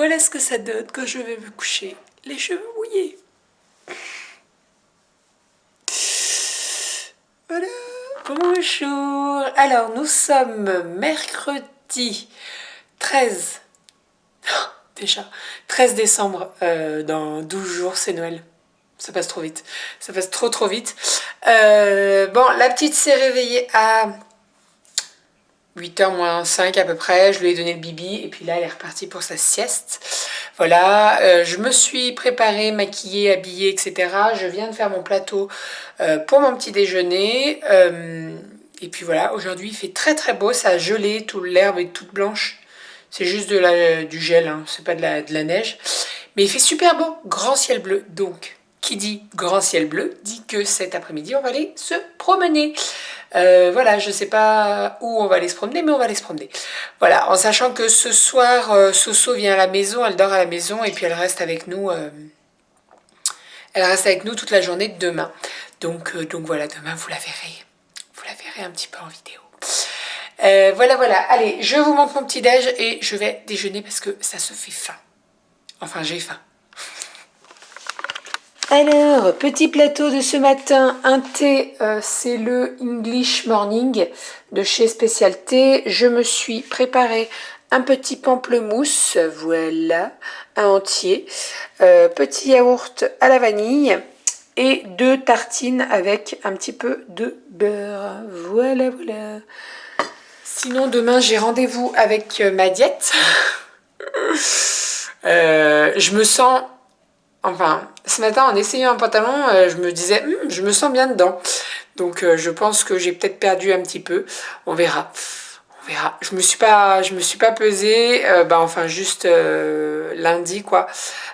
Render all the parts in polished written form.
voilà ce que ça donne quand je vais me coucher. Les cheveux mouillés. Voilà. Bonjour. Alors, nous sommes mercredi 13. Déjà, 13 décembre. Dans 12 jours, c'est Noël. Ça passe trop vite. Ça passe trop vite. Bon, la petite s'est réveillée à 8h moins 5 à peu près, je lui ai donné le bibi et puis là elle est repartie pour sa sieste. Voilà, je me suis préparée, maquillée, habillée, etc. Je viens de faire mon plateau pour mon petit déjeuner. Et puis voilà, aujourd'hui il fait très beau, ça a gelé, toute l'herbe est toute blanche. C'est juste du gel, hein, c'est pas de la neige. Mais il fait super beau, grand ciel bleu. Donc, qui dit grand ciel bleu, dit que cet après-midi on va aller se promener. Voilà, je sais pas où on va aller se promener, mais on va aller se promener. Voilà, en sachant que ce soir, Soso vient à la maison, elle dort à la maison et puis elle reste avec nous. Elle reste avec nous toute la journée de demain. Donc voilà, demain vous la verrez. Vous la verrez un petit peu en vidéo. Voilà. Allez, je vous montre mon petit déj et je vais déjeuner parce que ça se fait faim. Enfin, j'ai faim. Alors, petit plateau de ce matin, un thé, c'est le English Morning de chez Spécialité. Je me suis préparé un petit pamplemousse, voilà, un entier, petit yaourt à la vanille et 2 tartines avec un petit peu de beurre. Voilà. Sinon, demain, j'ai rendez-vous avec ma diète. Je me sens... Enfin, ce matin, en essayant un pantalon, je me disais, je me sens bien dedans. Donc, je pense que j'ai peut-être perdu un petit peu. On verra. Je me suis pas pesée, enfin, juste lundi, quoi.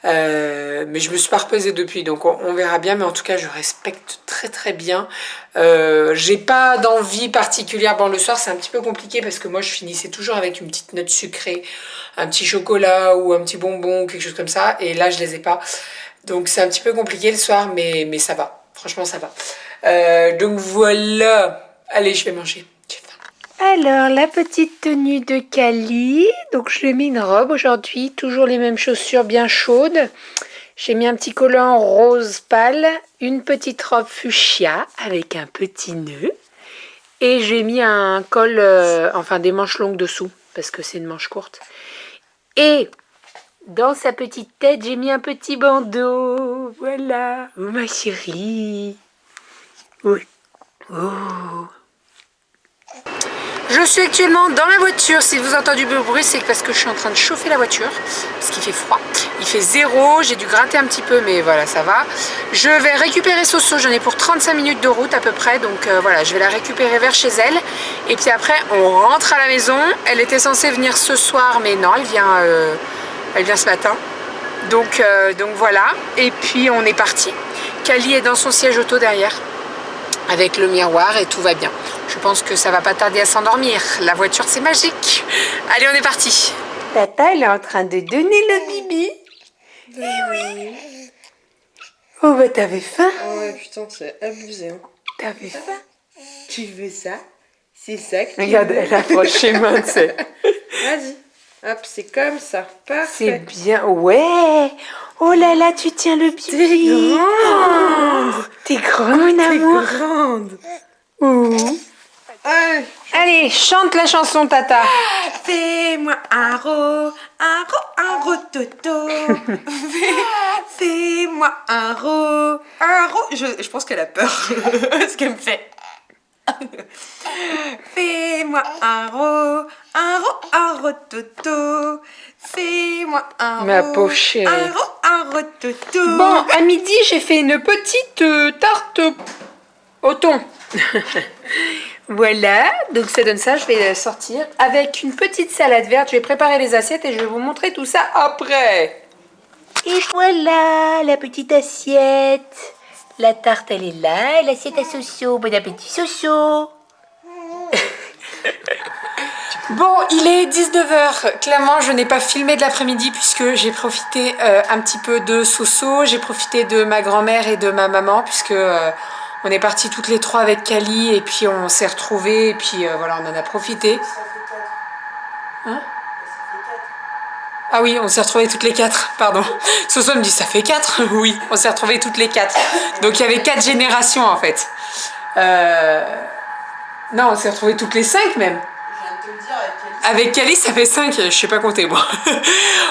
Mais je me suis pas repesée depuis, donc on verra bien. Mais en tout cas, je respecte très bien. J'ai pas d'envie particulière. Bon, le soir, c'est un petit peu compliqué parce que moi, je finissais toujours avec une petite note sucrée, un petit chocolat ou un petit bonbon ou quelque chose comme ça. Et là, je les ai pas. Donc, c'est un petit peu compliqué le soir, mais ça va. Franchement, ça va. Donc, voilà. Allez, je vais manger. Alors, la petite tenue de Cali. Donc, je lui ai mis une robe aujourd'hui. Toujours les mêmes chaussures bien chaudes. J'ai mis un petit collant rose pâle. Une petite robe fuchsia avec un petit nœud. Et j'ai mis un col, des manches longues dessous. Parce que c'est une manche courte. Et dans sa petite tête, j'ai mis un petit bandeau. Voilà. Oh, ma chérie. Oui. Oh. Je suis actuellement dans la voiture. Si vous entendez du bruit, c'est parce que je suis en train de chauffer la voiture. Parce qu'il fait froid. Il fait 0. J'ai dû gratter un petit peu, mais voilà, ça va. Je vais récupérer Soso. J'en ai pour 35 minutes de route à peu près. Donc voilà, je vais la récupérer vers chez elle. Et puis après, on rentre à la maison. Elle était censée venir ce soir, mais non, elle vient ce matin. Donc voilà. Et puis on est parti. Cali est dans son siège auto derrière, avec le miroir et tout va bien. Je pense que ça va pas tarder à s'endormir. La voiture, c'est magique. Allez, on est parti. Tata, elle est en train de donner le bibi. Eh oui. Oh, bah t'avais faim. Oh ouais, putain, c'est abusé. Hein. T'avais faim. Tu veux ça? C'est ça que tu Regarde, veux. elle approche les mains, tu sais. Vas-y. Hop, c'est comme ça. Parfait. C'est bien. Ouais. Oh là là, tu tiens le bibi. T'es grande. T'es grande, mon amour. T'es grande. Ouh. Allez, chante la chanson, Tata. Fais-moi un rototo. Fais-moi un ro. Je pense qu'elle a peur. Ce qu'elle me fait. Fais-moi un rototo. Fais-moi un Ma pauvre chérie. un rototo. Bon, à midi, j'ai fait une petite tarte au thon. Voilà, donc ça donne ça, je vais sortir avec une petite salade verte. Je vais préparer les assiettes et je vais vous montrer tout ça après. Et voilà, la petite assiette. La tarte, elle est là, l'assiette à Soso. Bon appétit, Soso. Bon, il est 19h. Clairement, je n'ai pas filmé de l'après-midi puisque j'ai profité un petit peu de Soso. J'ai profité de ma grand-mère et de ma maman puisque on est partis toutes les trois avec Cali et puis on s'est retrouvés et puis voilà, on en a profité. Hein? Ah oui, on s'est retrouvés toutes les 4, pardon. Soso me dit, ça fait 4? Oui, on s'est retrouvés toutes les 4. Donc il y avait 4 générations en fait. Non, on s'est retrouvés toutes les 5 même. Avec Cali, ça fait 5, je sais pas compter moi.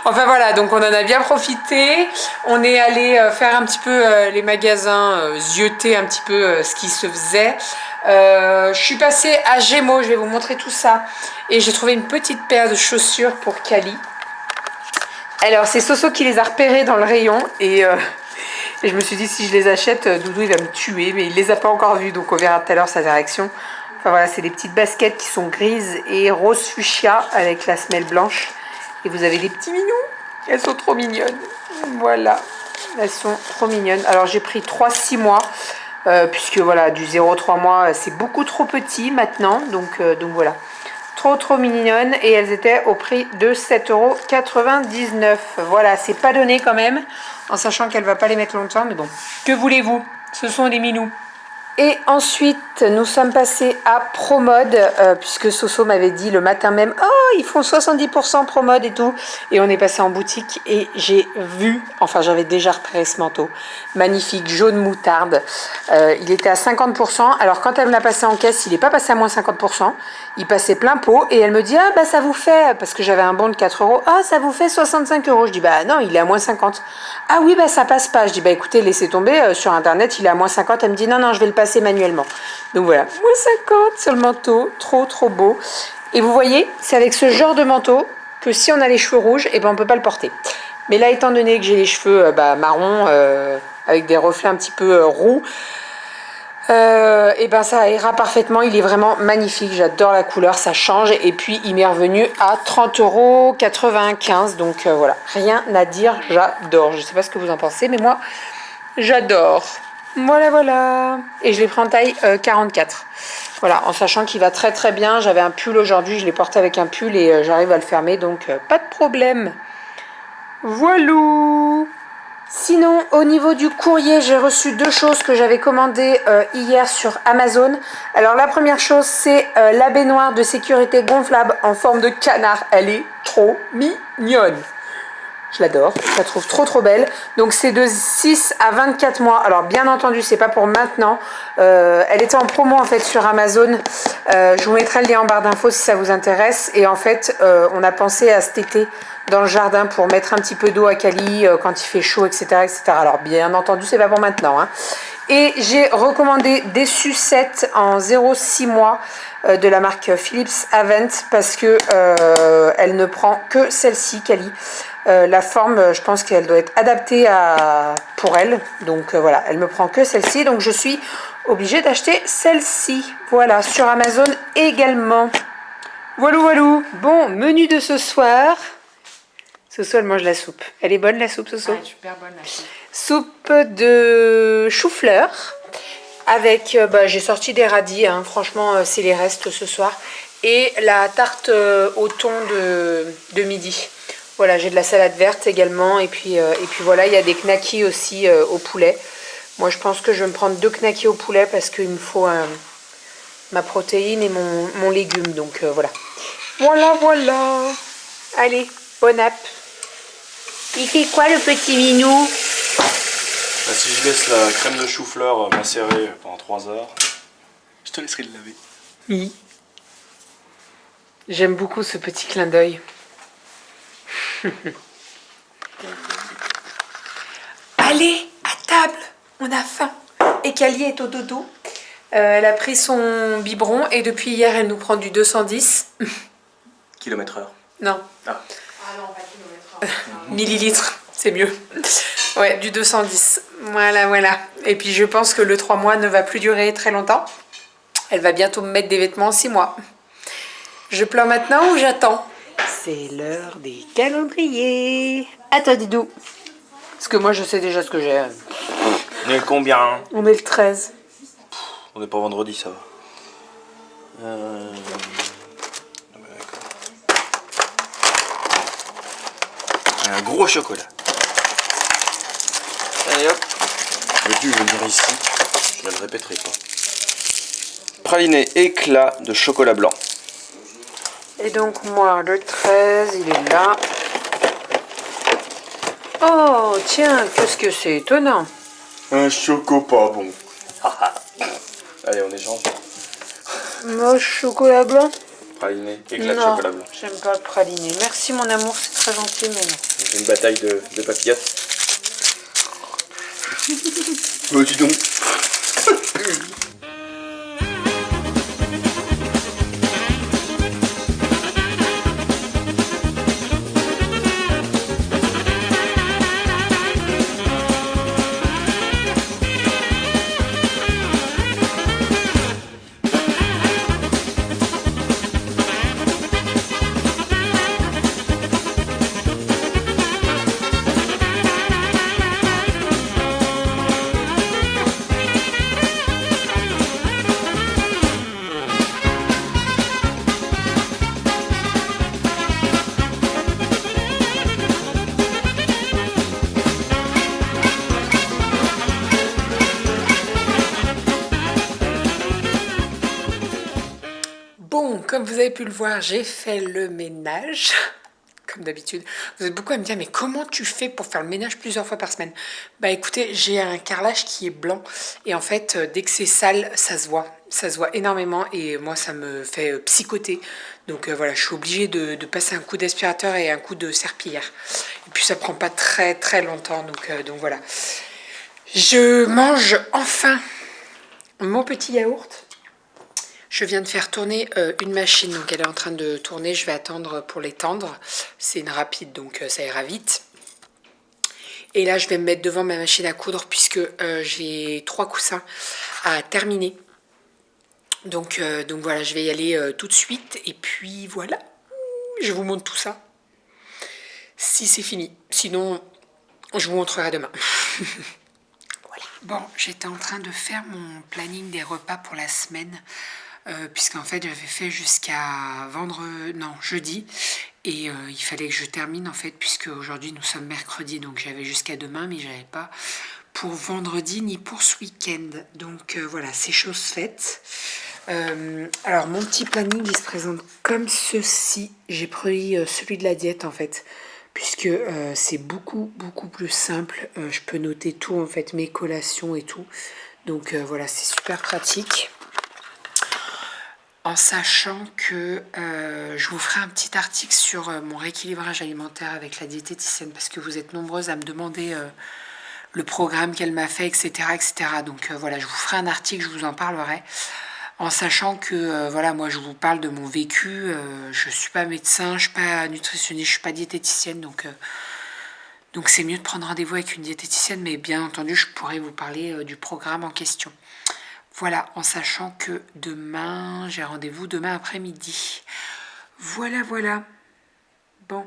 Enfin voilà, donc on en a bien profité. On est allé faire un petit peu les magasins, zioter un petit peu ce qui se faisait. Je suis passée à Gémeaux, je vais vous montrer tout ça. Et j'ai trouvé une petite paire de chaussures pour Cali. Alors c'est Soso qui les a repérées dans le rayon et je me suis dit si je les achète, Doudou il va me tuer, mais il les a pas encore vues, donc on verra tout à l'heure sa réaction. Enfin voilà, c'est des petites baskets qui sont grises et rose fuchsia avec la semelle blanche. Et vous avez des petits mignons. Elles sont trop mignonnes. Voilà, elles sont trop mignonnes. Alors j'ai pris 3-6 mois, puisque voilà, du 0-3 mois, c'est beaucoup trop petit maintenant. Donc voilà, trop mignonnes. Et elles étaient au prix de 7,99 €. Voilà, c'est pas donné quand même, en sachant qu'elle va pas les mettre longtemps. Mais bon, que voulez-vous? Ce sont des minous. Et ensuite, nous sommes passés à Promode, puisque Soso m'avait dit le matin même, oh, ils font 70% Promode et tout. Et on est passé en boutique et j'ai vu, enfin j'avais déjà repéré ce manteau, magnifique, jaune moutarde. Il était à 50%. Alors quand elle me l'a passé en caisse, il n'est pas passé à moins 50%. Il passait plein pot et elle me dit, ah bah ça vous fait, parce que j'avais un bon de 4 €, ah ça vous fait 65 €. Je dis, bah non, il est à moins 50. Ah oui, bah ça passe pas. Je dis, bah écoutez, laissez tomber, sur internet, il est à moins 50. Elle me dit, non, je vais le passer manuellement. Donc voilà, moins 50 sur le manteau, trop beau. Et vous voyez, c'est avec ce genre de manteau que si on a les cheveux rouges, et ben on peut pas le porter. Mais là, étant donné que j'ai les cheveux marron, avec des reflets un petit peu roux, et ben ça ira parfaitement. Il est vraiment magnifique, j'adore la couleur, ça change. Et puis il m'est revenu à 30,95 €. Donc voilà, rien à dire, j'adore. Je sais pas ce que vous en pensez, mais moi j'adore. Voilà. Et je l'ai pris en taille 44. Voilà, en sachant qu'il va très bien. J'avais un pull aujourd'hui, je l'ai porté avec un pull et j'arrive à le fermer, donc pas de problème. Voilou. Sinon, au niveau du courrier, j'ai reçu 2 choses que j'avais commandées hier sur Amazon. Alors la première chose, c'est la baignoire de sécurité gonflable en forme de canard. Elle est trop mignonne. Je l'adore, je la trouve trop belle. Donc c'est de 6 à 24 mois. Alors bien entendu, c'est pas pour maintenant. Elle était en promo en fait sur Amazon. Je vous mettrai le lien en barre d'infos si ça vous intéresse. Et en fait, on a pensé à cet été dans le jardin pour mettre un petit peu d'eau à Cali quand il fait chaud, etc. Alors bien entendu, c'est pas pour maintenant, hein. Et j'ai recommandé des sucettes en 0,6 mois de la marque Philips Avent parce que elle ne prend que celle-ci, Cali. La forme, je pense qu'elle doit être adaptée pour elle. Donc voilà, elle me prend que celle-ci. Donc je suis obligée d'acheter celle-ci. Voilà, sur Amazon également. Voilou. Bon, menu de ce soir. Soso, elle mange la soupe. Elle est bonne la soupe, Soso? Ouais, super bonne la soupe. Soupe de chou-fleur. Avec, j'ai sorti des radis. Hein. Franchement, c'est les restes ce soir. Et la tarte au thon de midi. Voilà, j'ai de la salade verte également. Et puis voilà, il y a des knackis aussi au poulet. Moi, je pense que je vais me prendre 2 knackis au poulet parce qu'il me faut ma protéine et mon légume. Donc voilà. Voilà. Allez, bon app. Il fait quoi le petit minou? Bah, si je laisse la crème de chou-fleur macérer pendant 3 heures, je te laisserai le laver. Oui. J'aime beaucoup ce petit clin d'œil. Allez, à table, on a faim. Et Cali est au dodo. Elle a pris son biberon et depuis hier, elle nous prend du 210. Km/h. Non. Ah. Ah non, pas kilomètre. Millilitres, c'est mieux. Ouais, du 210. Voilà. Et puis je pense que le 3 mois ne va plus durer très longtemps. Elle va bientôt me mettre des vêtements en 6 mois. Je pleure maintenant ou j'attends? C'est l'heure des calendriers. À toi, Didou. Parce que moi, je sais déjà ce que j'ai. On est combien? On est le 13. On n'est pas vendredi, ça va. Un gros chocolat. Allez hop. J'ai dû venir ici. Je ne le répéterai pas. Praliné éclat de chocolat blanc. Et donc, moi, le 13, il est là. Oh, tiens, qu'est-ce que c'est étonnant. Un choco pas bon. Allez, on échange. Moche chocolat blanc. Praliné, éclat de Non, chocolat blanc. j'aime pas le praliné. Merci mon amour, c'est très gentil, mais non. J'ai une bataille de papillotes. Oh, dis donc. Bon, comme vous avez pu le voir, j'ai fait le ménage. Comme d'habitude. Vous êtes beaucoup à me dire, mais comment tu fais pour faire le ménage plusieurs fois par semaine? Bah écoutez, j'ai un carrelage qui est blanc. Et en fait, dès que c'est sale, ça se voit. Ça se voit énormément et moi, ça me fait psychoter. Donc voilà, je suis obligée de passer un coup d'aspirateur et un coup de serpillière. Et puis ça prend pas très très longtemps. Donc voilà. Je mange enfin mon petit yaourt. Je viens de faire tourner une machine, donc elle est en train de tourner, je vais attendre pour l'étendre. C'est une rapide, donc ça ira vite. Et là, je vais me mettre devant ma machine à coudre puisque j'ai 3 coussins à terminer. Donc voilà, je vais y aller tout de suite. Et puis voilà, je vous montre tout ça. Si c'est fini. Sinon, je vous montrerai demain. Voilà. Bon, j'étais en train de faire mon planning des repas pour la semaine. Puisqu'en fait j'avais fait jusqu'à jeudi et il fallait que je termine en fait puisque aujourd'hui nous sommes mercredi, donc j'avais jusqu'à demain mais j'avais pas pour vendredi ni pour ce week-end, donc voilà, c'est chose faite. Alors mon petit planning il se présente comme ceci. J'ai pris celui de la diète en fait puisque c'est beaucoup plus simple. Je peux noter tout en fait, mes collations et tout, donc voilà, c'est super pratique. En sachant que je vous ferai un petit article sur mon rééquilibrage alimentaire avec la diététicienne parce que vous êtes nombreuses à me demander le programme qu'elle m'a fait, etc. etc. Donc voilà, je vous ferai un article, je vous en parlerai. En sachant que voilà, moi je vous parle de mon vécu, je ne suis pas médecin, je ne suis pas nutritionniste, je ne suis pas diététicienne, donc c'est mieux de prendre rendez-vous avec une diététicienne, mais bien entendu je pourrais vous parler du programme en question. Voilà, en sachant que demain, j'ai rendez-vous demain après-midi. Voilà. Bon,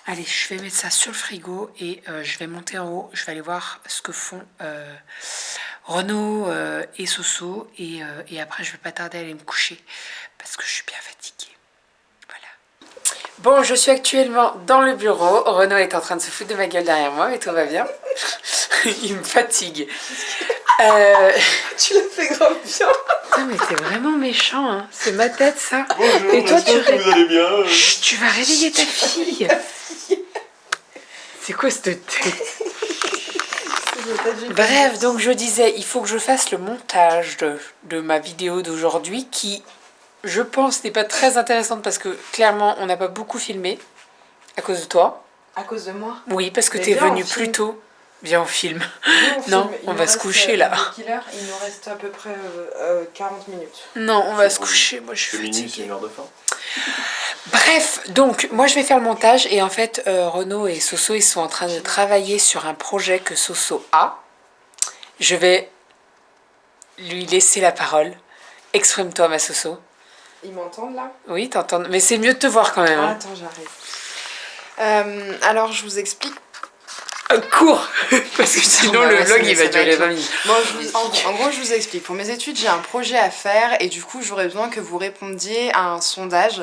allez, je vais mettre ça sur le frigo et je vais monter en haut. Je vais aller voir ce que font Renaud et Soso. Et après, je vais pas tarder à aller me coucher parce que je suis bien fatiguée. Voilà. Bon, je suis actuellement dans le bureau. Renaud est en train de se foutre de ma gueule derrière moi, mais tout va bien. Il me fatigue. Tu l'as fait grave bien. Putain, mais t'es vraiment méchant, hein. C'est ma tête, ça. Bonjour, et toi, j'espère que vous allez bien. Chut, tu vas réveiller ta fille. C'est quoi cette tête? Bref, donc je disais, il faut que je fasse le montage de ma vidéo d'aujourd'hui qui, je pense, n'est pas très intéressante parce que clairement, on n'a pas beaucoup filmé à cause de toi. À cause de moi? Oui, parce que Mais t'es viens, venu on plus filme. tôt. Viens, on filme. Non, Non, on va se coucher là. Il nous reste à peu près 40 minutes. Non, on va se coucher. Moi, je suis C'est minuit, c'est fatiguée. une heure de fin. Bref, donc moi je vais faire le montage et en fait Renaud et Soso ils sont en train de travailler sur un projet que Soso a. Je vais lui laisser la parole. Exprime-toi ma Soso. Ils m'entendent là? Oui, t'entends. Mais c'est mieux de te voir quand même. Ah, Hein. attends, j'arrive. Alors je vous explique. Cours parce que sinon Bah le ouais, vlog ça il va va durer être 20 long. minutes. Bon, en gros, je vous explique. Pour mes études, j'ai un projet à faire et du coup, j'aurais besoin que vous répondiez à un sondage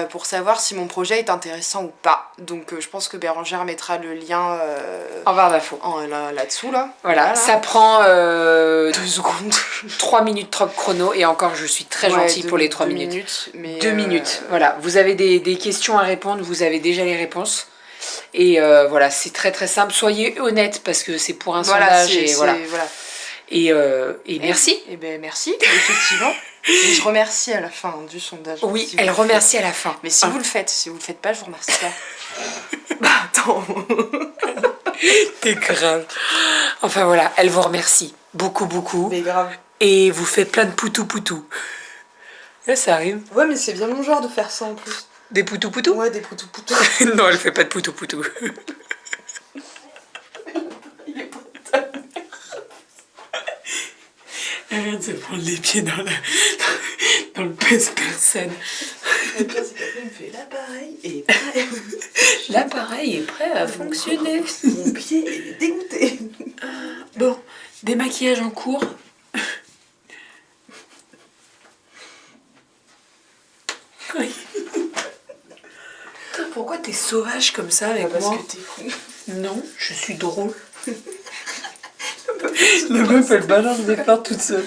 pour savoir si mon projet est intéressant ou pas. Donc, je pense que Bérangère mettra le lien En barre d'infos. là-dessous, là. Voilà, ça prend 2 secondes. 3 minutes trop chrono et encore je suis très gentille pour les 3 minutes. mais 2 minutes, voilà. Vous avez des questions à répondre, vous avez déjà les réponses. Et voilà, c'est très très simple. Soyez honnête parce que c'est pour un Voilà, sondage. Et voilà. voilà. Et merci. Eh ben merci, effectivement. Et je remercie à la fin du sondage. Oui, si vous elle le remercie à la fin. Mais si vous le faites, si vous le faites pas, je vous remercie pas. Bah attends. T'es grave. Enfin voilà, elle vous remercie beaucoup, beaucoup. Mais grave. Et vous fait plein de poutou-poutou. Là, ça arrive. Ouais, mais c'est bien mon genre de faire ça en plus. Des poutou-poutou? Ouais, des poutou-poutou. Non, elle fait pas de poutou-poutou. Elle vient de se prendre les pieds dans le pèse-personne. Le pire, c'est qu'après, il me fait l'appareil est prêt. L'appareil est prêt à fonctionner. Mon pied est dégoûté. Bon, démaquillage en cours. Oui. Pourquoi t'es sauvage comme ça avec Parce moi? que t'es fou. Non, je suis drôle. La meuf, elle balance des fleurs toute seule.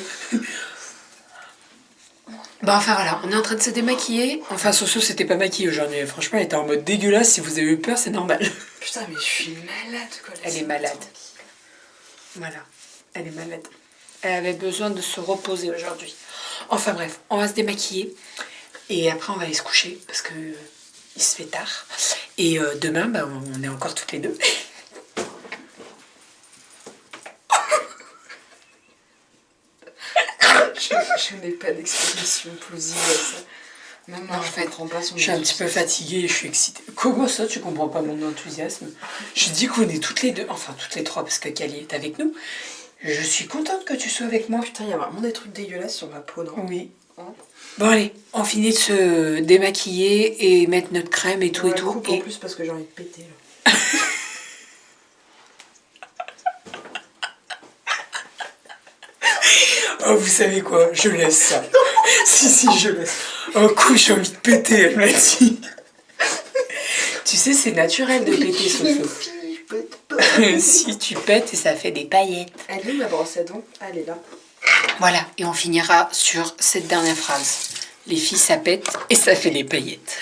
Bah enfin voilà, on est en train de se démaquiller. Enfin, Soso s'était pas maquillée aujourd'hui. Franchement, elle était en mode dégueulasse. Si vous avez eu peur, c'est normal. Putain, mais je suis malade, quoi. Elle est malade. Voilà, elle est malade. Elle avait besoin de se reposer aujourd'hui. Enfin bref, on va se démaquiller. Et après, on va aller se coucher parce que il se fait tard. Et demain, bah, on est encore toutes les deux. Je n'ai pas d'explication plausible à ça. Même moi, En je fait, comprends pas son Je suis un petit peu fatiguée et je suis excitée. Comment ça, tu comprends pas mon enthousiasme? Je dis qu'on est toutes les deux, enfin toutes les trois parce que Kali est avec nous. Je suis contente que tu sois avec moi. Putain, il y a vraiment des trucs dégueulasses sur ma peau, non? Oui. Bon allez, on finit de se démaquiller et mettre notre crème et tout Ouais, et tout. coupe Et en plus parce que j'ai envie de péter, là. oh, vous savez quoi? Je laisse ça. si, je laisse. Un coup, j'ai envie de péter, elle m'a dit. Tu sais, c'est naturel de péter, Soso. Si tu pètes et ça fait des paillettes. Elle est où ma brosse à dents? Ah, elle est là. Voilà, et on finira sur cette dernière phrase. Les filles, ça pète et ça fait des paillettes.